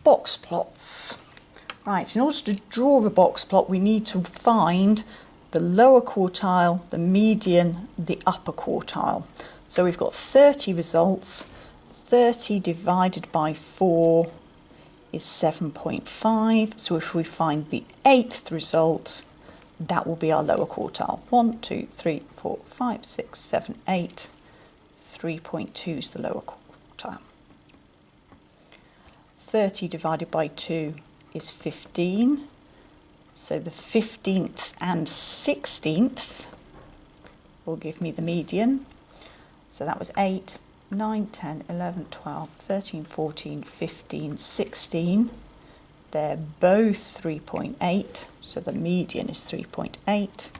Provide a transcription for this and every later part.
box plots. Right, in order to draw a box plot, we need to find the lower quartile, the median, the upper quartile. So we've got 30 results. 30 divided by 4 is 7.5. So if we find the 8th result, that will be our lower quartile. 1, 2, 3, 4, 5, 6, 7, 8. 3.2 is the lower quartile. 30 divided by 2 is 15. So the 15th and 16th will give me the median. So that was 8, 9, 10, 11, 12, 13, 14, 15, 16. They're both 3.8, so the median is 3.8.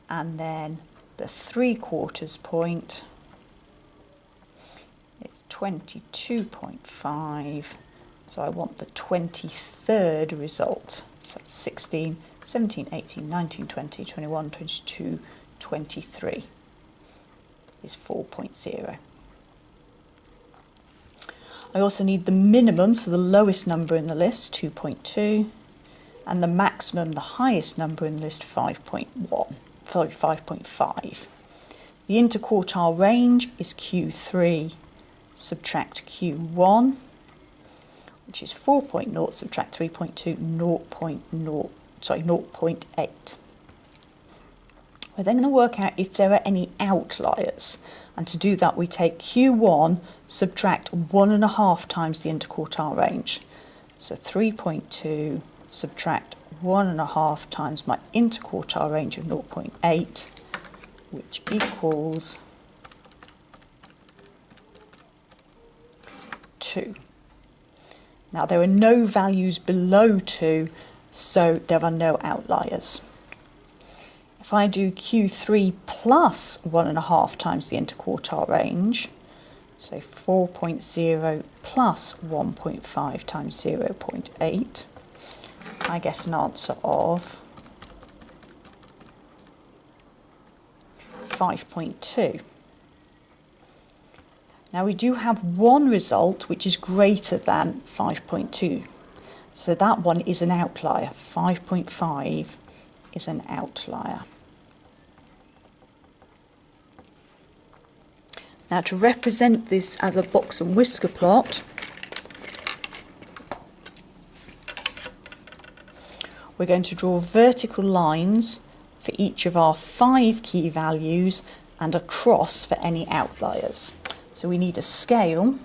And then the 3/4 point is 22.5. So I want the 23rd result. So 16, 17, 18, 19, 20, 21, 22, 23 is 4.0. I also need the minimum, so the lowest number in the list, 2.2, and the maximum, the highest number in the list, 5.5. The interquartile range is Q3, subtract Q1, which is 4.0, subtract 3.2, 0.8. We're then going to work out if there are any outliers. And to do that, we take Q1, subtract 1.5 times the interquartile range. So 3.2, subtract 1.5 times my interquartile range of 0.8, which equals 2. Now, there are no values below 2, so there are no outliers. If I do Q3 plus 1.5 times the interquartile range, so 4.0 plus 1.5 times 0.8, I get an answer of 5.2. Now we do have one result which is greater than 5.2, so that one is an outlier. 5.5 is an outlier. Now to represent this as a box and whisker plot, we're going to draw vertical lines for each of our 5 key values and a cross for any outliers. So we need a scale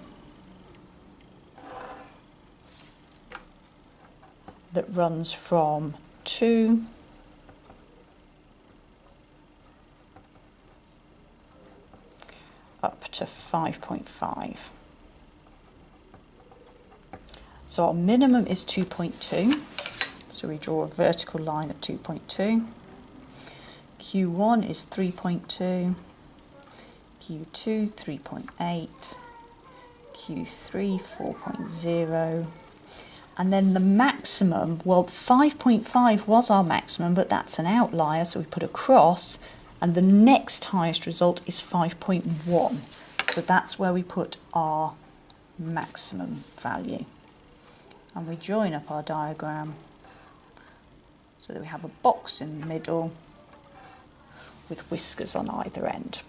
that runs from 2 up to 5.5. So our minimum is 2.2. So we draw a vertical line at 2.2. Q1 is 3.2. Q2 3.8. Q3 4.0. And then the maximum, well, 5.5 was our maximum, but that's an outlier, so we put a cross. And the next highest result is 5.1. So that's where we put our maximum value. And we join up our diagram so that we have a box in the middle with whiskers on either end.